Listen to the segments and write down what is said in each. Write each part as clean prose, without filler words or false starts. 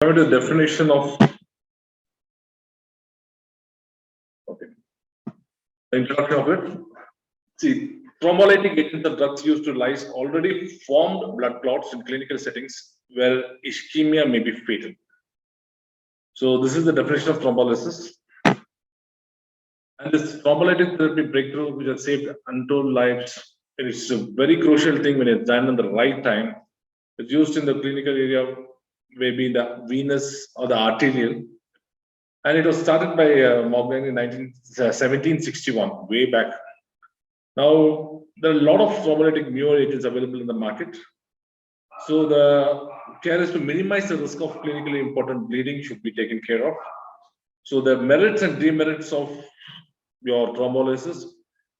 Coming to the definition of introduction of it. See, thrombolytic agents are drugs used to lyse already formed blood clots in clinical settings where ischemia may be fatal. So this is the definition of thrombolysis. And this thrombolytic therapy breakthrough, which has saved untold lives, it's a very crucial thing when it's done in the right time. It's used in the clinical area, maybe the venous or the arterial. And it was started by Morgan in 1761, way back. Now, there are a lot of thrombolytic newer agents available in the market. So the care is to minimize the risk of clinically important bleeding should be taken care of. So the merits and demerits of your thrombolysis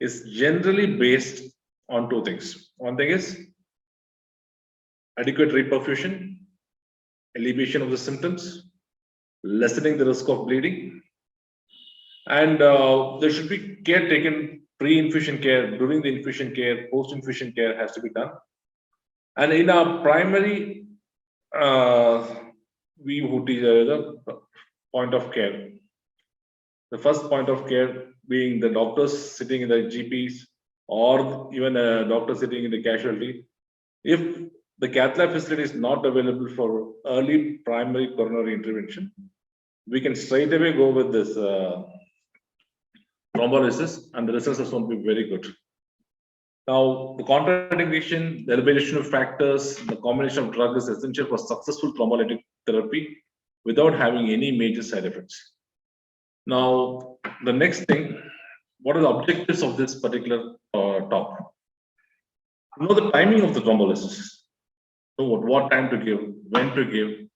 is generally based on two things. One thing is adequate reperfusion, alleviation of the symptoms, lessening the risk of bleeding, and there should be care taken pre-infusion care, during the infusion care, post-infusion care has to be done. And in our primary, we who teach the point of care. The first point of care being the doctors sitting in the GPs or even a doctor sitting in the casualty. If the cath lab facility is not available for early primary coronary intervention, we can straight away go with this thrombolysis, and the results are going to be very good. Now, the contraindication, the elevation of factors, the combination of drug is essential for successful thrombolytic therapy without having any major side effects. Now, the next thing, what are the objectives of this particular talk? To know the timing of the thrombolysis, so what time to give, when to give,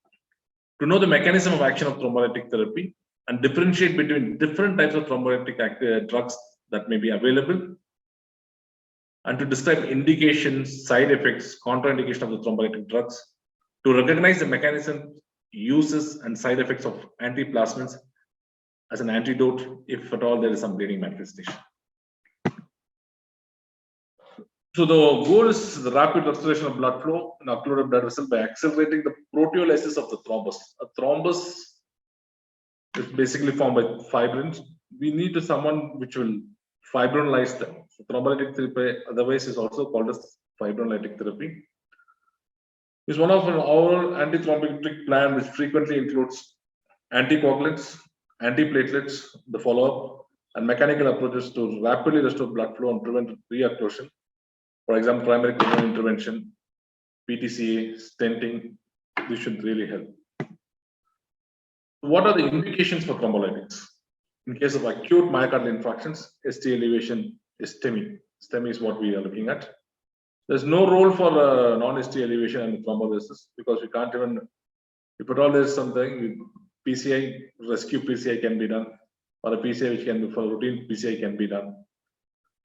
to know the mechanism of action of thrombolytic therapy, and differentiate between different types of thrombolytic drugs that may be available, and to describe indications, side effects, contraindication of the thrombolytic drugs, to recognize the mechanism, uses, and side effects of antiplasmids as an antidote if at all there is some bleeding manifestation. So the goal is the rapid restoration of blood flow in occluded blood vessel by accelerating the proteolysis of the thrombus. A thrombus is basically formed by fibrins. We need someone which will fibrinolyze them. So thrombolytic therapy, otherwise, is also called as fibrinolytic therapy. It's one of our antithrombotic plan, which frequently includes anticoagulants, antiplatelets, the follow-up, and mechanical approaches to rapidly restore blood flow and prevent reocclusion. For example, primary coronary intervention, PTCA, stenting, this should really help. What are the indications for thrombolytics? In case of acute myocardial infarctions, ST elevation is STEMI. STEMI is what we are looking at. There's no role for non-ST elevation and thrombolysis because we can't even, if at all there's something, PCI, rescue PCI can be done, or a PCI which can be for routine PCI can be done.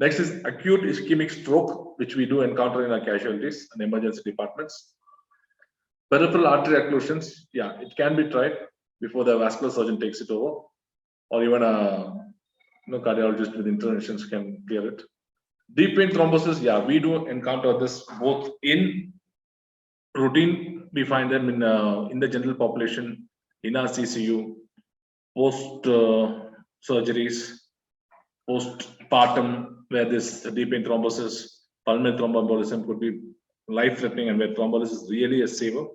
Next is acute ischemic stroke, which we do encounter in our casualties and emergency departments. Peripheral artery occlusions, yeah, it can be tried before the vascular surgeon takes it over, or even a cardiologist with interventions can clear it. Deep vein thrombosis, yeah, we do encounter this both in routine, we find them in the general population, in our CCU, post surgeries, postpartum, where this deep vein thrombosis, pulmonary thromboembolism could be life-threatening and where thrombolysis is really a saver.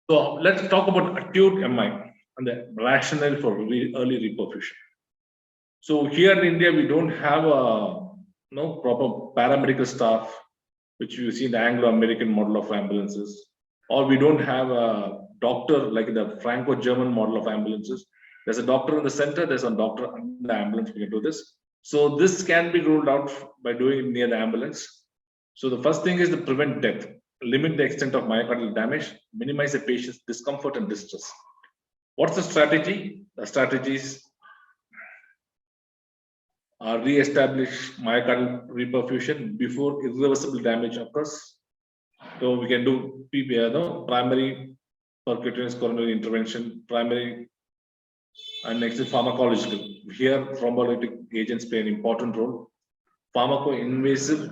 So let's talk about acute MI and the rationale for early reperfusion. So here in India, we don't have a proper paramedical staff, which you see in the Anglo-American model of ambulances, or we don't have a doctor like the Franco-German model of ambulances. There's a doctor in the center, there's a doctor in the ambulance, we can do this. So this can be ruled out by doing it near the ambulance. So the first thing is to prevent death, limit the extent of myocardial damage, minimize the patient's discomfort and distress. What's the strategy? The strategies are re-establish myocardial reperfusion before irreversible damage occurs. So we can do primary percutaneous coronary intervention, primary, and next is pharmacological. Here, thrombolytic agents play an important role. Pharmaco-invasive.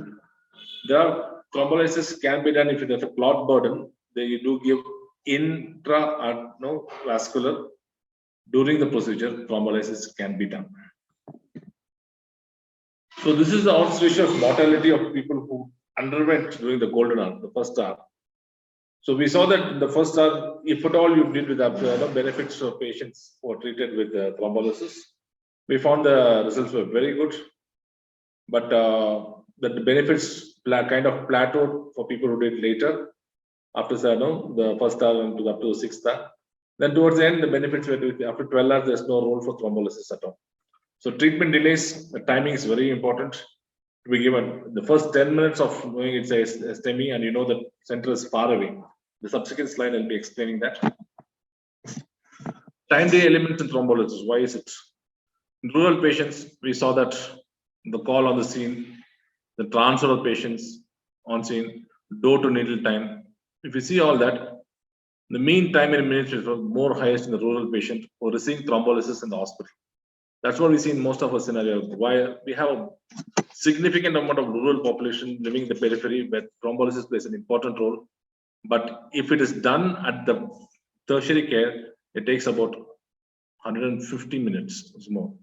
There are thrombolysis can be done if there's a clot burden. They do give intravascular during the procedure, thrombolysis can be done. So this is the odds ratio of mortality of people who underwent during the golden hour, the first hour. So we saw that in the first hour, if at all you did with the benefits of patients who are treated with thrombolysis, we found the results were very good, but the benefits kind of plateaued for people who did later after the first hour and up to the sixth hour. Then towards the end, the benefits were after 12 hours, there's no role for thrombolysis at all. So treatment delays, the timing is very important to be given. The first 10 minutes of knowing it's a STEMI and you know the center is far away. The subsequent slide, I'll be explaining that. Time delay elements in thrombolysis, why is it? In rural patients, we saw that the call on the scene, the transfer of patients on scene, door to needle time. If you see all that, the mean time in minutes is more highest in the rural patient who receiving thrombolysis in the hospital. That's what we see in most of our scenarios. Why we have a significant amount of rural population living in the periphery where thrombolysis plays an important role. But if it is done at the tertiary care, it takes about 150 minutes or more.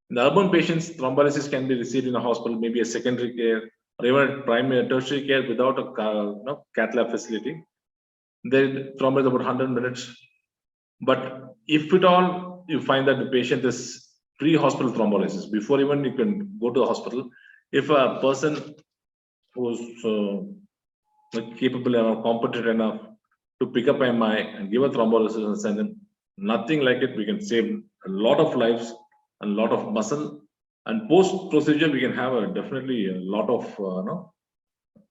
In the urban patients, thrombolysis can be received in a hospital, maybe a secondary care or even primary tertiary care without a cath lab facility. Then thrombolysis about 100 minutes. But if at all you find that the patient is pre-hospital thrombolysis, before even you can go to the hospital, if a person who's capable enough, competent enough to pick up MI and give a thrombolysis and send them, nothing like it, we can save a lot of lives and a lot of muscle. And post procedure, we can have definitely a lot of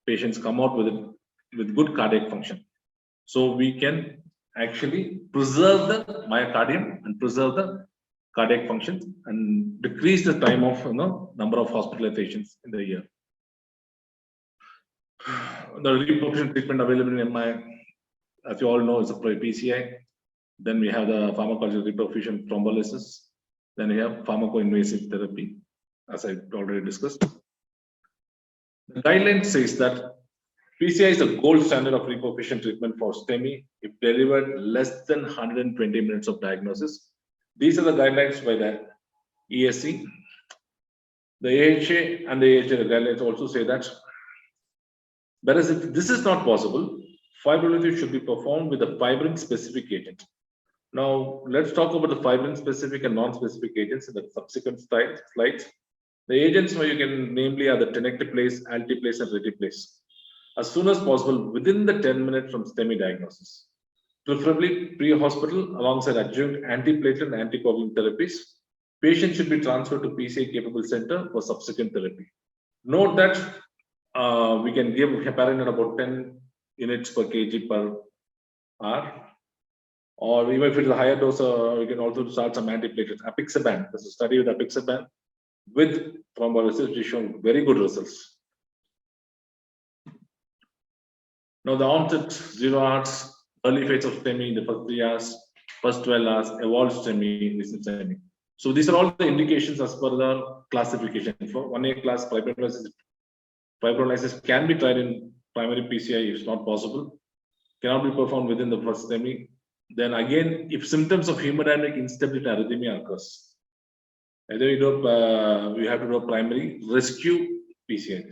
patients come out with it with good cardiac function. So we can actually preserve the myocardium and preserve the cardiac function and decrease the time of number of hospitalizations in the year. The reperfusion treatment available in MI, as you all know, is a PCI. Then we have the pharmacological reperfusion thrombolysis. Then we have pharmacoinvasive therapy, as I already discussed. The guideline says that PCI is the gold standard of reperfusion treatment for STEMI if delivered less than 120 minutes of diagnosis. These are the guidelines by the ESC. The AHA and the AHA guidelines also say that. Whereas if this is not possible, fibrinolysis should be performed with a fibrin-specific agent. Now, let's talk about the fibrin-specific and non-specific agents in the subsequent slides. The agents where you can namely are the tenecteplase, alteplase, and retiplase. As soon as possible, within the 10 minutes from STEMI diagnosis, preferably pre-hospital alongside adjunct antiplatelet and anticoagulant therapies, patients should be transferred to PCI-capable center for subsequent therapy. Note that we can give heparin at about 10 units per kg per hour, or even if it's a higher dose, we can also start some antiplatelets. Apixaban, there's a study with apixaban with thrombolysis, which shown very good results. Now the onset 0 hours, early phase of STEMI, the first 3 hours, first 12 hours, evolved STEMI, recent STEMI. So these are all the indications as per the classification. For 1A class, fibrinolysis can be tried in primary PCI if it's not possible, cannot be performed within the first STEMI. Then again, if symptoms of hemodynamic instability and arrhythmia occurs, either we have to do a primary rescue PCI.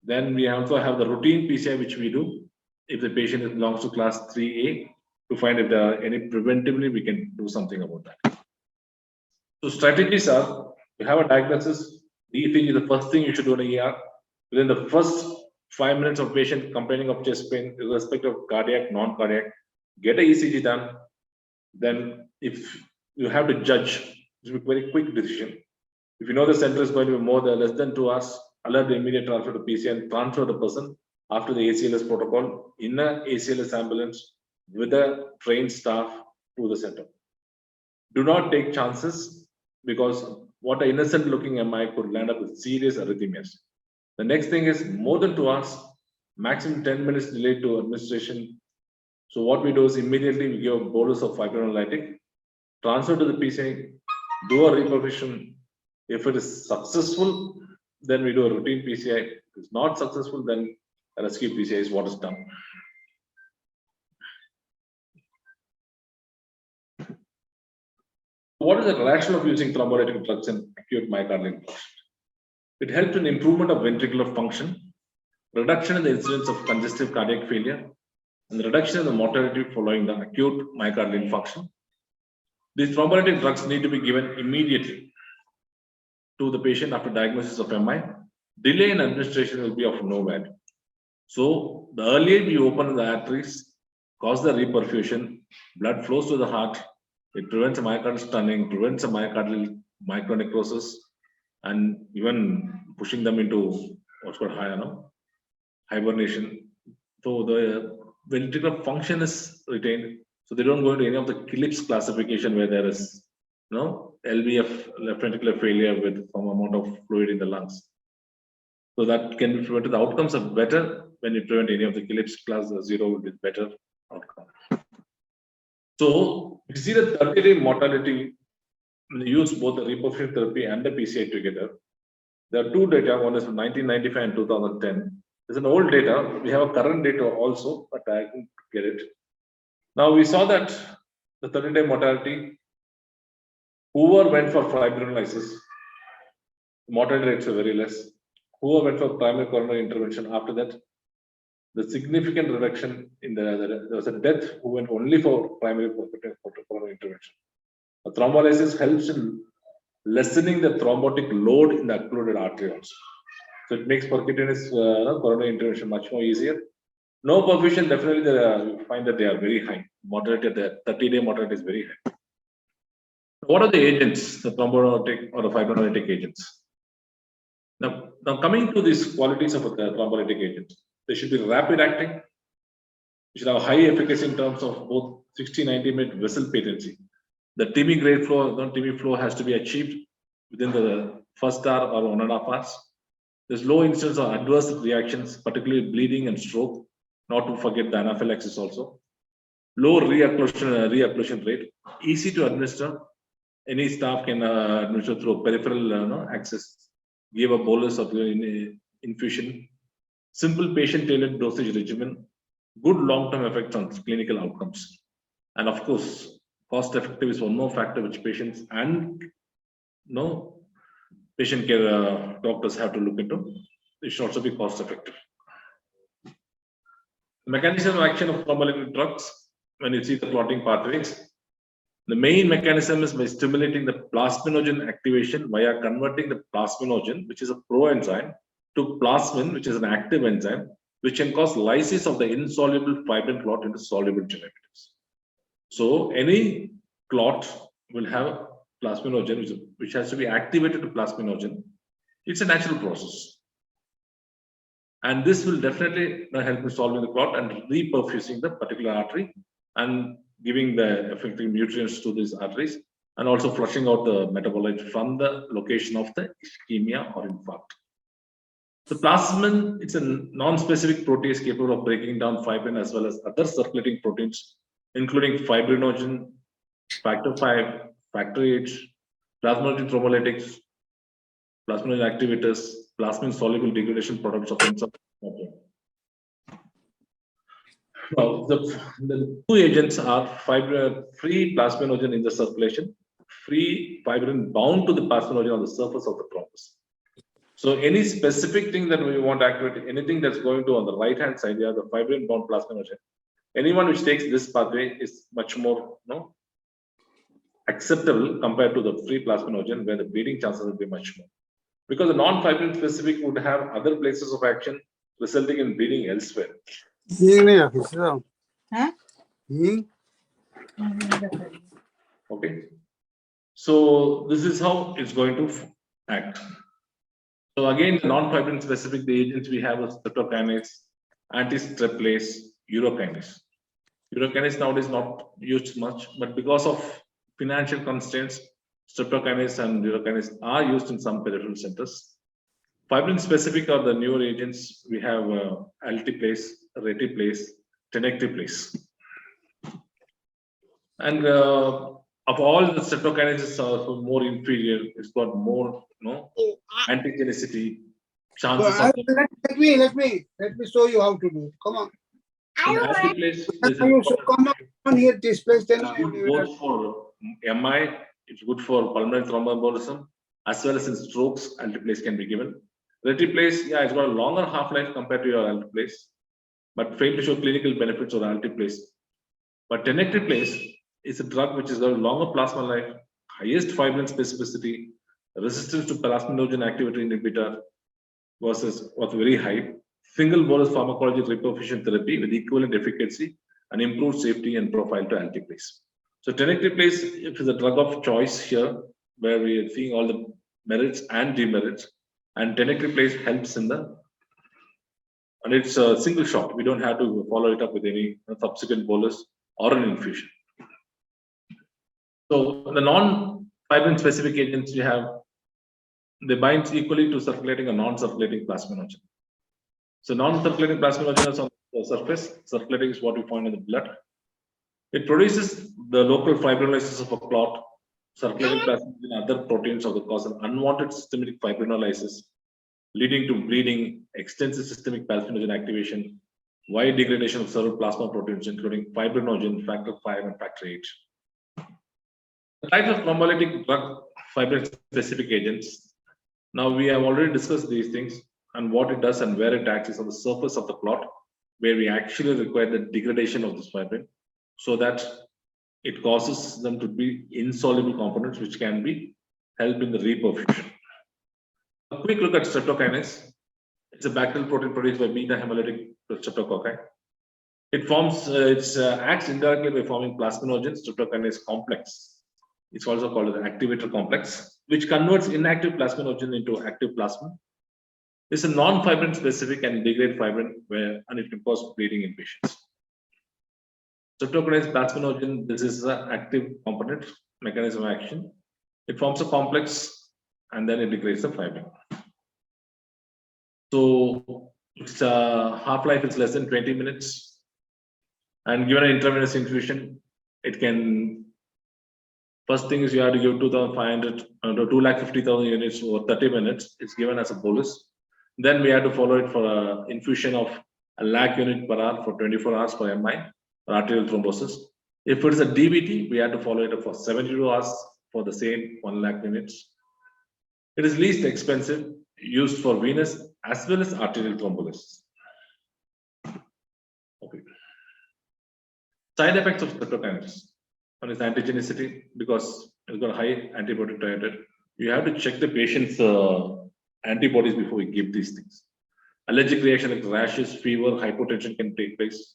Then we also have the routine PCI, which we do if the patient belongs to class 3A to find if there are any preventively we can do something about that. So strategies are, you have a diagnosis, DFG is the first thing you should do in a ER. Within the first 5 minutes of patient complaining of chest pain, irrespective of cardiac, non-cardiac, get a ECG done. Then if you have to judge, it's a very quick decision. If you know the center is going to be more than less than 2 hours, alert the immediate transfer to PCI and transfer the person after the ACLS protocol in a ACLS ambulance with a trained staff to the center. Do not take chances because what an innocent looking MI could land up with serious arrhythmias. The next thing is more than 2 hours, maximum 10 minutes delayed to administration. So what we do is immediately we give a bolus of fibrinolytic, transfer to the PCI, do a reperfusion. If it is successful, then we do a routine PCI. If it's not successful, then a rescue PCI is what is done. What is the rationale of using thrombolytic drugs in acute myocardial infarction? It helps in improvement of ventricular function, reduction in the incidence of congestive cardiac failure, and reduction in the mortality following the acute myocardial infarction. These thrombolytic drugs need to be given immediately to the patient after diagnosis of MI. Delay in administration will be of no value. So the earlier you open the arteries, cause the reperfusion, blood flows to the heart, it prevents myocardial stunning, prevents a myocardial micronecrosis, and even pushing them into what's called hibernation. So the ventricular function is retained, so they don't go into any of the Phillips classification where there is LVF, left ventricular failure with some amount of fluid in the lungs. So that can be prevented. The outcomes are better when you prevent any of the Phillips class 0 will be better outcome. So you see the 30-day mortality when you use both the reperfusion therapy and the PCI together. There are two data, one is from 1995 and 2010. There's an old data. We have a current data also, but I couldn't get it. Now we saw that the 30-day mortality, whoever went for fibrinolysis, mortality rates are very less. Whoever went for primary coronary intervention after that, the significant reduction in there was a death who went only for primary coronary intervention. The thrombolysis helps in lessening the thrombotic load in the occluded artery also. So it makes percutaneous coronary intervention much more easier. No perfusion, definitely you find that they are very high. Mortality, the 30-day mortality is very high. What are the agents, the thrombolytic or the fibrinolytic agents? Now coming to these qualities of a thrombolytic agent, they should be rapid acting. You should have high efficacy in terms of both 60-90 minute vessel patency. The TB grade flow, TB flow has to be achieved within the first hour or 1.5 hours. There's low incidence of adverse reactions, particularly bleeding and stroke. Not to forget the anaphylaxis also. Low reocclusion rate, easy to administer. Any staff can administer through peripheral access. Give a bolus of infusion. Simple patient-tailored dosage regimen. Good long-term effects on clinical outcomes. And of course, cost-effective is one more factor which patients and patient care doctors have to look into. It should also be cost-effective. Mechanism of action of thrombolytic drugs, when you see the clotting pathways, the main mechanism is by stimulating the plasminogen activation via converting the plasminogen, which is a proenzyme, to plasmin, which is an active enzyme, which can cause lysis of the insoluble fibrin clot into soluble derivatives. So any clot will have plasminogen, which has to be activated to plasminogen. It's a natural process. And this will definitely help in solving the clot and reperfusing the particular artery and giving the effective nutrients to these arteries and also flushing out the metabolites from the location of the ischemia or infarct. The plasmin, it's a non-specific protease capable of breaking down fibrin as well as other circulating proteins, including fibrinogen, factor V, factor VIII, plasminogen thrombolytics, plasminogen activators, plasmin soluble degradation products of insulin. Now, the two agents are free plasminogen in the circulation, free fibrin bound to the plasminogen on the surface of the thrombus. So any specific thing that we want to activate, anything that's going to on the right hand side, you have the fibrin bound plasminogen. Anyone which takes this pathway is much more acceptable compared to the free plasminogen, where the bleeding chances will be much more. Because the non-fibrin specific would have other places of action, resulting in bleeding elsewhere. Okay. So this is how it's going to act. So again, non-fibrin specific, the agents we have is streptokinase, anti-streplase, urokinase. Urokinase nowadays not used much, but because of financial constraints, streptokinase and urokinase are used in some peripheral centers. Fibrin specific are the newer agents. We have altiplase, retiplase, tenecteplase. And of all the streptokinases are more inferior. It's got more antigenicity chances. Let me show you how to do it. Come on. Altiplase come on here, this place. Then both for MI It's good for pulmonary thromboembolism as well as in strokes. Alteplase can be given. Reteplase, yeah, it's got a longer half-life compared to your alteplase, but failed to show clinical benefits of alteplase. But tenecteplase is a drug which has got a longer plasma life, highest fibrin specificity, resistance to plasminogen activity inhibitor was very high. Single bolus pharmacology reperfusion therapy with equivalent efficacy and improved safety and profile to alteplase. So tenecteplase is a drug of choice here, where we are seeing all the merits and demerits, and tenecteplase helps in the, and it's a single shot. We don't have to follow it up with any subsequent bolus or an infusion. So the non-fibrin specific agents we have, they bind equally to circulating and non-circulating plasminogen. So non-circulating plasminogen is on the surface. Circulating is what we find in the blood. It produces the local fibrinolysis of a clot. Circulating plasminogen and other proteins of the cause an unwanted systemic fibrinolysis, leading to bleeding, extensive systemic plasminogen activation, wide degradation of several plasma proteins, including fibrinogen, factor V, and factor VIII. The types of thrombolytic drug fibrin-specific agents. Now we have already discussed these things and what it does and where it acts is on the surface of the clot, where we actually require the degradation of this fibrin, so that it causes them to be insoluble components which can be help in the reperfusion. A quick look at streptokinase. It's a bacterial protein produced by beta hemolytic streptococci. It forms, acts indirectly by forming plasminogen streptokinase complex. It's also called an activator complex, which converts inactive plasminogen into active plasma. It's a non-fibrin specific and degrade fibrin, and it can cause bleeding in patients. Streptokinase plasminogen, this is an active component mechanism of action. It forms a complex and then it degrades the fibrin. So its half-life is less than 20 minutes, and given an intravenous infusion, it can. First thing is you have to give 2,500 to 250,000 units over 30 minutes. It's given as a bolus. Then we have to follow it for an infusion of a lakh unit per hour for 24 hours per MI or arterial thrombosis. If it is a DVT, we have to follow it for 72 hours for the same 1 lakh units. It is least expensive, used for venous as well as arterial thrombolysis. Okay. Side effects of streptokinase. One is antigenicity, because it's got a high antibody titer. You have to check the patient's antibodies before we give these things. Allergic reaction like rashes, fever, hypotension can take place.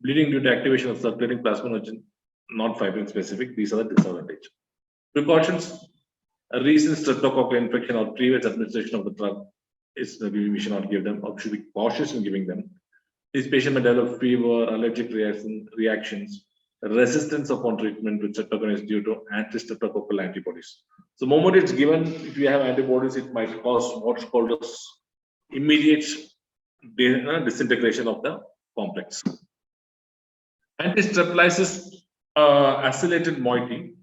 Bleeding due to activation of circulating plasminogen, not fibrin specific. These are the disadvantages. Precautions: a recent streptococcal infection or previous administration of the drug is we should not give them, or should be cautious in giving them. These patients may develop fever, allergic reactions, resistance upon treatment with streptokinase due to anti-streptococcal antibodies. So, the moment it's given, if you have antibodies, it might cause what's called as immediate disintegration of the complex. Anti-streptolysis acylated moiety.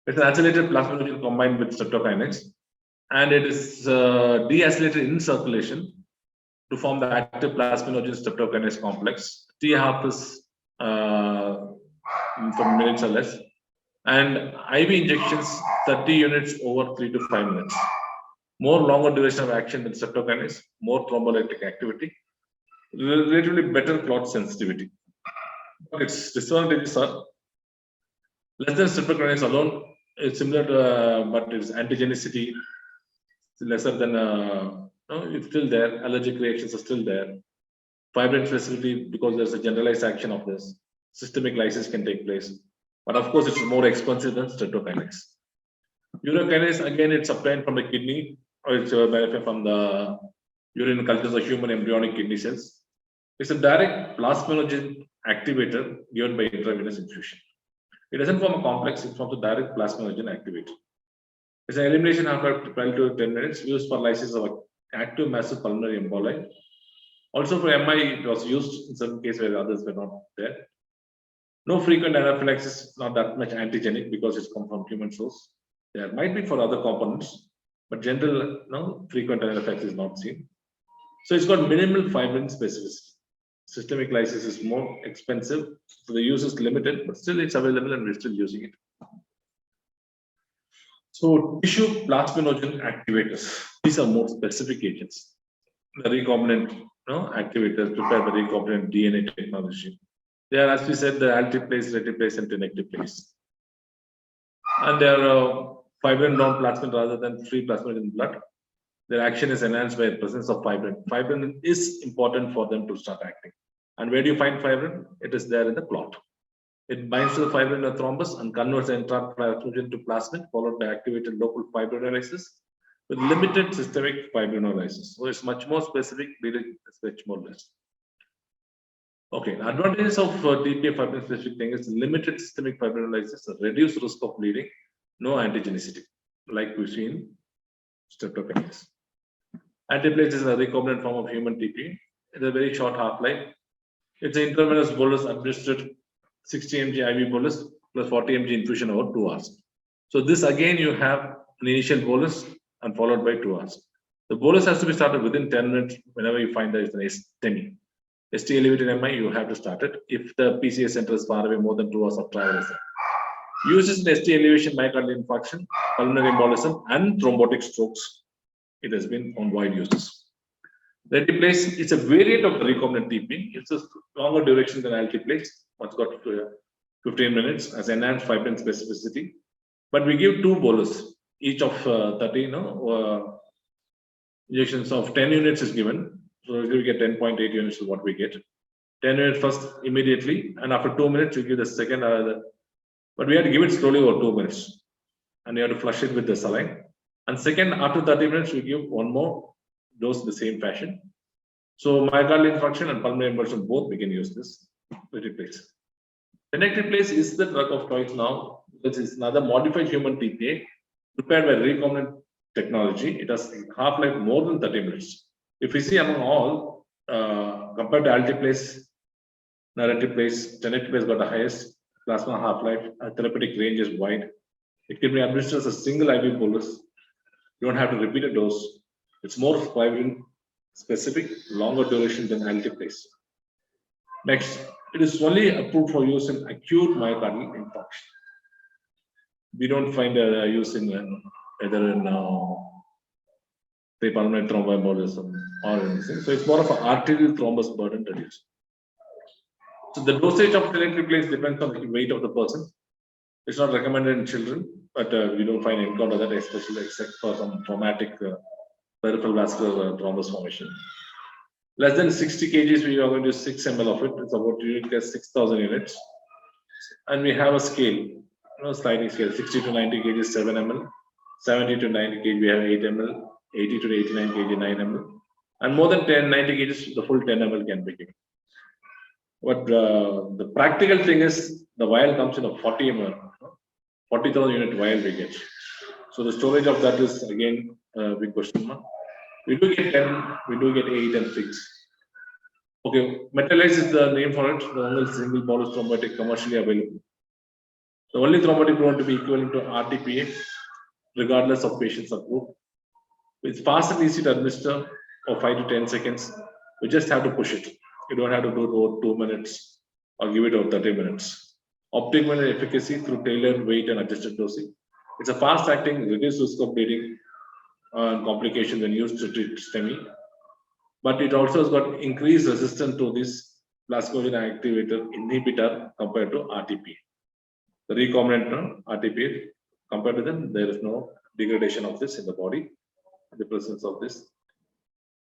It's an acylated plasminogen combined with streptokinase, and it is deacylated in circulation to form the active plasminogen streptokinase complex. T half is from minutes or less, and IV injections 30 units over 3 to 5 minutes. More longer duration of action than streptokinase, more thrombolytic activity, relatively better clot sensitivity. But its disadvantages are less than streptokinase alone. It's similar to, but its antigenicity lesser than. It's still there. Allergic reactions are still there. Fibrin specificity, because there's a generalized action of this. Systemic lysis can take place, but of course it's more expensive than streptokinase. Urokinase, again, it's obtained from the kidney, or it's benefit from the urine cultures of human embryonic kidney cells. It's a direct plasminogen activator given by intravenous infusion. It doesn't form a complex; it forms a direct plasminogen activator. It's an elimination after 12 to 10 minutes, used for lysis of active massive pulmonary emboli. Also for MI, it was used in some cases where others were not there. No frequent anaphylaxis, not that much antigenic because it's come from human source. There might be for other components, but general frequent anaphylaxis is not seen. So it's got minimal fibrin specificity. Systemic lysis is more expensive, so the use is limited, but still it's available and we're still using it. So tissue plasminogen activators. These are more specific agents. The recombinant activators prepare the recombinant DNA technology. They are, as we said, the altiplase, retiplase, and tenecteplase. And they are fibrin-bound plasmid rather than free plasmid in blood. Their action is enhanced by the presence of fibrin. Fibrin is important for them to start acting. And where do you find fibrin? It is there in the clot. It binds to the fibrin in the thrombus and converts the entrapped plasminogen to plasmid, followed by activated local fibrinolysis with limited systemic fibrinolysis. So it's much more specific, bleeding is much more less. Okay, the advantages of TPA fibrin specific thing is limited systemic fibrinolysis, reduced risk of bleeding, no antigenicity, like we've seen streptokinase. Antiplase is a recombinant form of human TPA. It's a very short half-life. It's an intravenous bolus administered 60 mg IV bolus plus 40 mg infusion over 2 hours. So this again, you have an initial bolus and followed by 2 hours. The bolus has to be started within 10 minutes whenever you find there is an STEMI. ST elevated MI, you have to start it. If the PCA center is far away, more than 2 hours of travel is there. Uses in ST elevation, myocardial infarction, pulmonary embolism, and thrombotic strokes. It has been on wide uses. Retiplase is a variant of the recombinant TP. It's a longer duration than altiplase. It's got 15 minutes as enhanced fibrin specificity. But we give 2 bolus, each of 30 injections of 10 units is given. So we get 10.8 units is what we get. 10 units first immediately, and after 2 minutes, you give the second. But we have to give it slowly over 2 minutes. And you have to flush it with the saline. And second, after 30 minutes, we give one more dose in the same fashion. So myocardial infarction and pulmonary embolism, both we can use this retiplase. Tenecteplase is the drug of choice now because it's another modified human TPA prepared by recombinant technology. It has half-life more than 30 minutes. If we see among all, compared to altiplase, retiplase, tenecteplase got the highest plasma half-life, therapeutic range is wide. It can be administered as a single IV bolus. You don't have to repeat a dose. It's more fibrin specific, longer duration than altiplase. Next, it is only approved for use in acute myocardial infarction. We don't find a use in either in pulmonary thromboembolism or anything. So it's more of an arterial thrombus burden reduced. So the dosage of tenecteplase depends on the weight of the person. It's not recommended in children, but we don't find encounter that, especially except for some traumatic peripheral vascular thrombus formation. Less than 60 kgs, we are going to use 6 ml of it. It's about you get 6,000 units. And we have a scale, sliding scale, 60 to 90 kg 7 ml, 70 to 90 kg we have 8 ml, 80 to 89 kg 9 ml, and more than 90 kg the full 10 ml can be given. But the practical thing is the vial comes in a 40 ml, 40,000 unit vial we get. So the storage of that is again a big question mark. We do get 10, we do get 8 and 6. Okay, Metallase is the name for it, the only single bolus thrombotic commercially available. The only thrombotic proven to be equivalent to RTPA, regardless of patient subgroup. It's fast and easy to administer for 5 to 10 seconds. We just have to push it. You don't have to do it over 2 minutes or give it over 30 minutes. Optimal efficacy through tailored weight and adjusted dosing. It's a fast acting, reduced risk of bleeding and complications when used to treat STEMI. But it also has got increased resistance to this plasminogen activator inhibitor compared to RTP. The recombinant RTP, compared to them, there is no degradation of this in the body, in the presence of this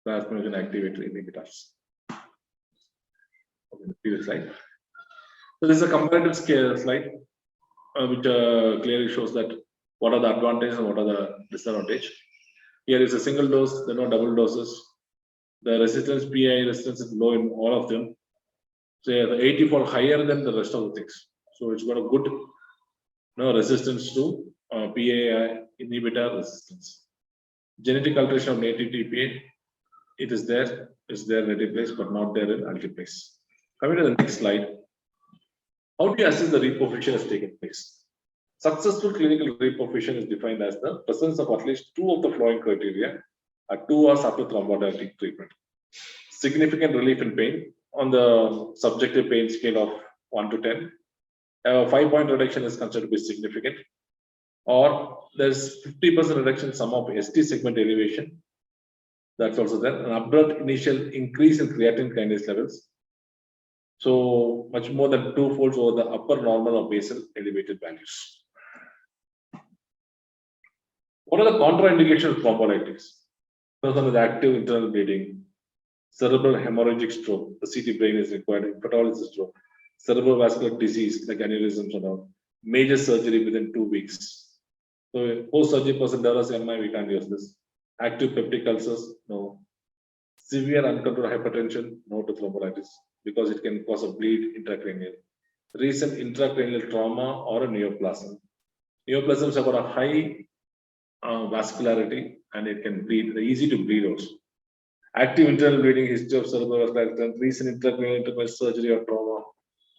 plasminogen activator inhibitors. Okay, the previous slide. So this is a comparative scale slide, which clearly shows that what are the advantages and what are the disadvantages. Here is a single dose, there are no double doses. The resistance, PI resistance is low in all of them. So yeah, the 84 higher than the rest of the things. So it's got a good resistance to PAI inhibitor resistance. Genetic alteration of native TPA, it is there, it's there in retiplase, but not there in altiplase. Coming to the next slide. How do you assess the reperfusion has taken place? Successful clinical reperfusion is defined as the presence of at least 2 of the following criteria at 2 hours after thrombolytic treatment. Significant relief in pain on the subjective pain scale of 1 to 10. A 5-point reduction is considered to be significant. or there's 50% reduction in some of ST segment elevation. That's also there. An abrupt initial increase in creatine kinase levels. So much more than 2 folds over the upper normal or basal elevated values. What are the contraindications of thrombolytics? First one is active internal bleeding, cerebral hemorrhagic stroke, the CT brain is required, hepatolysis stroke, cerebral vascular disease like aneurysms and all, major surgery within 2 weeks. So post-surgery person develops MI, we can't use this. Active peptic ulcers, no. Severe uncontrolled hypertension, no to thrombolytis because it can cause a bleed intracranial. Recent intracranial trauma or a neoplasm. Neoplasms have got a high vascularity and it can bleed, they're easy to bleed also. Active internal bleeding, history of cerebral vascular, recent intracranial surgery or trauma,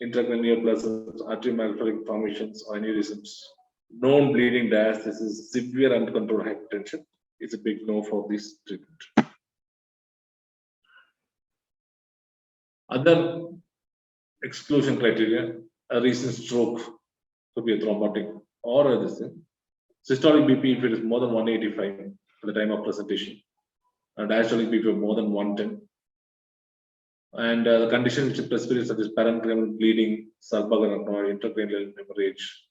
intracranial neoplasms, artery malforming formations or aneurysms. Known bleeding diastasis, severe uncontrolled hypertension is a big no for this treatment. Other exclusion criteria, a recent stroke could be a thrombotic or a this thing. Systolic BP if it is more than 185 at the time of presentation, and diastolic BP of more than 110. And the conditions which precipitated such as parenchymal bleeding, sulfur-arachnoid, intracranial hemorrhage,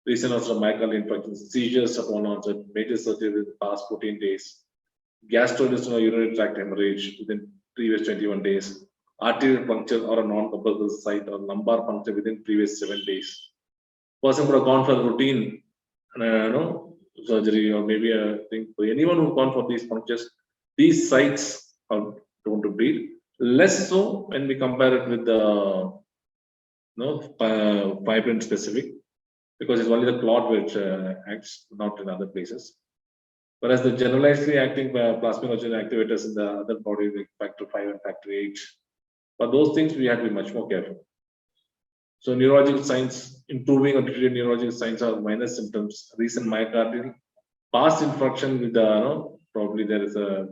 recent onset of myocardial infarction, seizures upon onset, major surgery within the past 14 days, gastrointestinal urinary tract hemorrhage within previous 21 days, arterial puncture or a non-combustible site or lumbar puncture within previous 7 days. Person would have gone for routine surgery or maybe a thing. For anyone who's gone for these punctures, these sites are prone to bleed. Less so when we compare it with the fibrin specific, because it's only the clot which acts, not in other places. Whereas the generalizedly acting plasminogen activators in the other body, like factor 5 and factor 8, for those things we have to be much more careful. So neurological signs, improving or treated neurological signs are minor symptoms, recent myocardial, past infarction with the probably there is a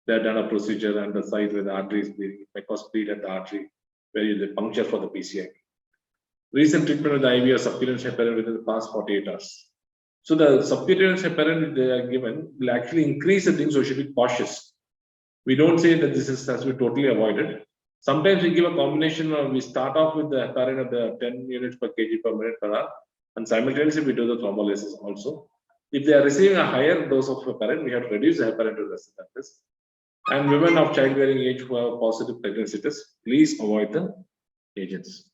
they have done a procedure and the site where the artery is bleeding, it may cause bleed at the artery, where you the puncture for the PCI. Recent treatment with the IV or subcutaneous heparin within the past 48 hours. So the subcutaneous heparin they are given will actually increase the thing, so we should be cautious. We don't say that this has to be totally avoided. Sometimes we give a combination of, we start off with the heparin at the 10 units per kg per minute per hour, and simultaneously we do the thrombolysis also. If they are receiving a higher dose of heparin, we have to reduce the heparin to less than this. And women of childbearing age who have positive pregnancy tests, please avoid the agents.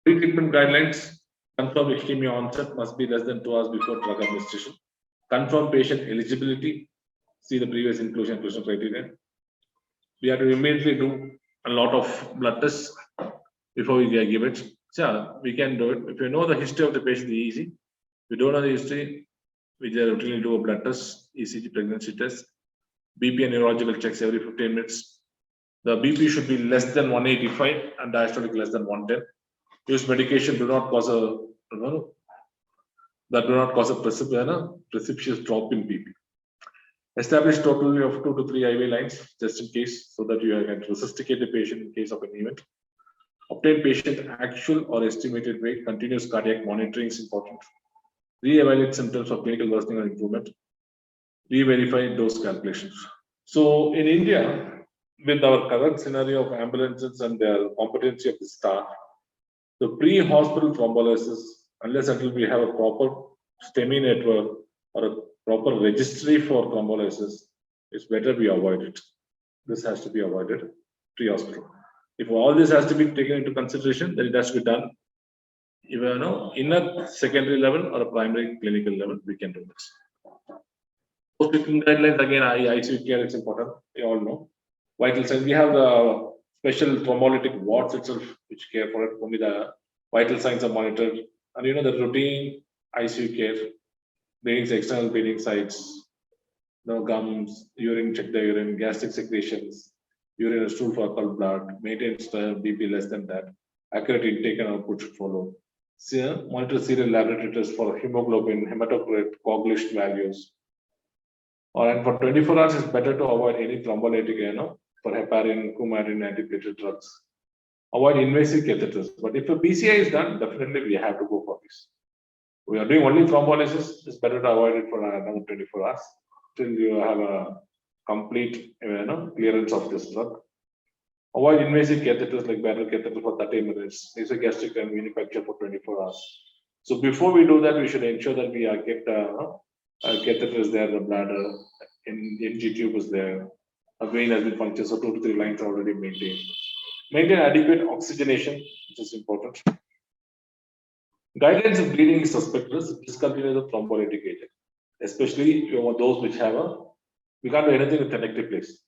Pre-treatment guidelines, confirmed ischemia onset must be less than 2 hours before drug administration. Confirm patient eligibility, see the previous inclusion criteria. We have to immediately do a lot of blood tests before we give it. So we can do it. If you know the history of the patient, it's easy. If we don't know the history, we just routinely do a blood test, ECG pregnancy test, BP and neurological checks every 15 minutes. The BP should be less than 185 and diastolic less than 110. Use medication do not cause a precipitous drop in BP. Establish totally of 2 to 3 IV lines just in case, so that you can resuscitate the patient in case of an event. Obtain patient actual or estimated weight. Continuous cardiac monitoring is important. Re-evaluate symptoms of clinical worsening or improvement. Re-verify dose calculations. So in India, with our current scenario of ambulances and their competency of the staff, the pre-hospital thrombolysis, unless until we have a proper STEMI network or a proper registry for thrombolysis, it's better we avoid it. This has to be avoided pre-hospital. If all this has to be taken into consideration, then it has to be done even in a secondary level or a primary clinical level, we can do this. Post-treatment guidelines, again, ICU care is important, we all know. Vital signs, we have the special thrombolytic wards itself, which care for it, only the vital signs are monitored. And the routine ICU care, bleeding, external bleeding sites, gums, urine, check the urine, gastric secretions, urine or stool for alcohol blood, maintains BP less than that, accurate intake and output should follow. Monitor serial laboratory tests for hemoglobin, hematocrit, coagulation values. And for 24 hours, it's better to avoid any thrombolytic, for heparin, coumarin, antiplatelet drugs. Avoid invasive catheters. But if a PCI is done, definitely we have to go for this. case. We are doing only thrombolysis. It's better to avoid it for another 24 hours till you have a complete clearance of this drug. Avoid invasive catheters like barrel catheter for 30 minutes. Nasogastric can be manufactured for 24 hours. So before we do that, we should ensure that we are kept catheter is there, the bladder, NG tube is there, a vein has been punctured, so 2 to 3 lines are already maintained. Maintain adequate oxygenation, which is important. Guidelines of bleeding is suspected, discontinue the thrombolytic agent, especially those which have we can't do anything with connective place.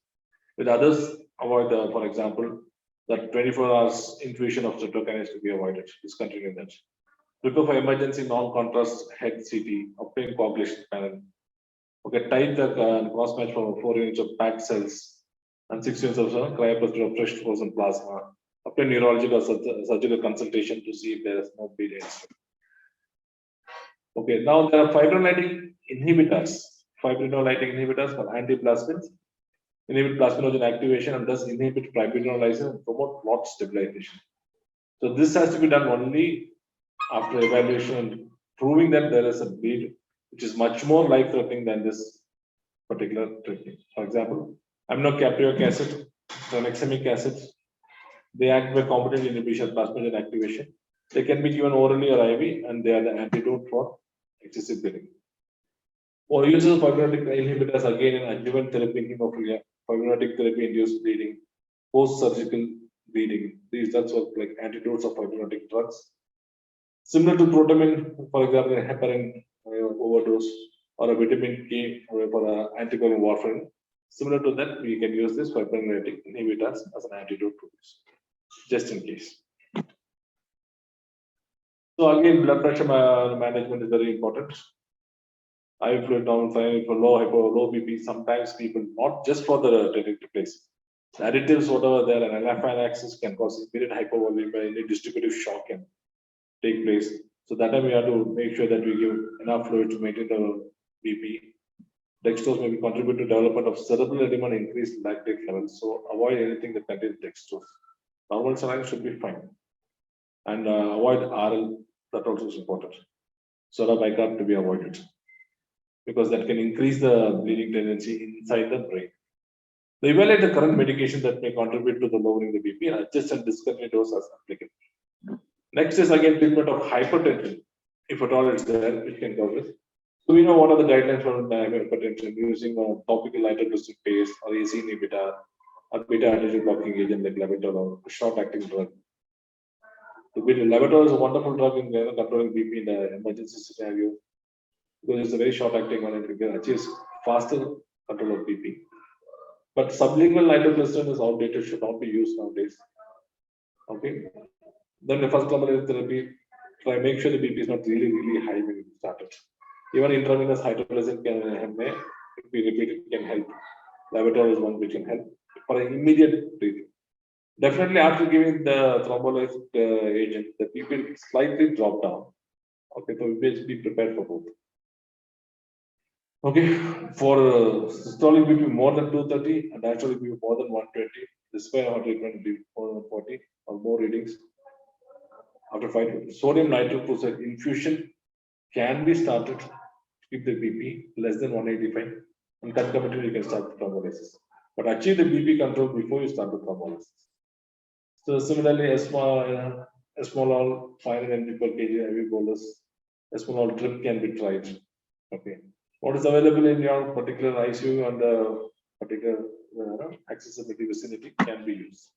With others, avoid for example, that 24 hours infusion of streptokinase to be avoided, discontinue that. Prepare for emergency non-contrast head CT, obtain coagulation panel. Okay, type the cross match for 4 units of packed cells and 6 units of cryopreserved of fresh frozen plasma. Obtain neurological surgical consultation to see if there is no bleeding. Okay, now there are fibrinolytic inhibitors. Fibrinolytic inhibitors for antiplasmins inhibit plasminogen activation and thus inhibit fibrinolysis and promote clot stabilization. So this has to be done only after evaluation and proving that there is a bleed which is much more life-threatening than this particular treatment. For example, aminocaproic acid, tranexamic acid, they act by competent inhibition of plasminogen activation. They can be given orally or IV, and they are the antidote for excessive bleeding. Or use of fibrinolytic inhibitors again in adjuvant therapy in hemophilia, fibrinolytic therapy induced bleeding, post-surgical bleeding. These drugs are like antidotes of fibrinolytic drugs. Similar to protamine, for example, a heparin overdose or a vitamin K for anticoagulant warfarin. Similar to that, we can use this fibrinolytic inhibitors as an antidote to this, just in case. So again, blood pressure management is very important. High fluid down for low BP. Sometimes people, not just for the detective place, the additives, whatever there, and anaphylaxis can cause immediate hypovolemia, any distributive shock can take place. So that time we have to make sure that we give enough fluid to maintain the BP. Dextrose may contribute to development of cerebral edema and increased lactate levels. So avoid anything that contains dextrose. Normal saline should be fine. And avoid RL, that also is important. Soda bicarb to be avoided, because that can increase the bleeding tendency inside the brain. They evaluate the current medication that may contribute to the lowering the BP and adjust and discontinue dose as applicable. Next is again treatment of hypertension, if at all it's there, which can cause it. So we know what are the guidelines for hypertension using a topical nitroglycerin paste or AC inhibitor or beta adrenergic blocking agent like labetalol, a short-acting drug. Labetalol is a wonderful drug in controlling BP in the emergency scenario, because it's a very short-acting one and it achieves faster control of BP. But sublingual nitroglycerin is outdated, should not be used nowadays. Okay. Then the first therapy, try make sure the BP is not really high when you start it. Even intravenous hydrolysis can be repeated, can help. Labetalol is one which can help for an immediate breathing. Definitely after giving the thrombolytic agent, the BP will slightly drop down. Okay, so we be prepared for both. Okay, for systolic BP more than 230 and actually BP more than 120, this way our treatment will be more than 40 or more readings. After 5, sodium nitroprusside infusion can be started if the BP less than 185, and concomitantly you can start the thrombolysis. But achieve the BP control before you start the thrombolysis. So similarly, esmolol 500 mg per kg IV bolus, esmolol drip can be tried. Okay, what is available in your particular ICU and the particular accessibility vicinity can be used.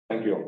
Thank you all.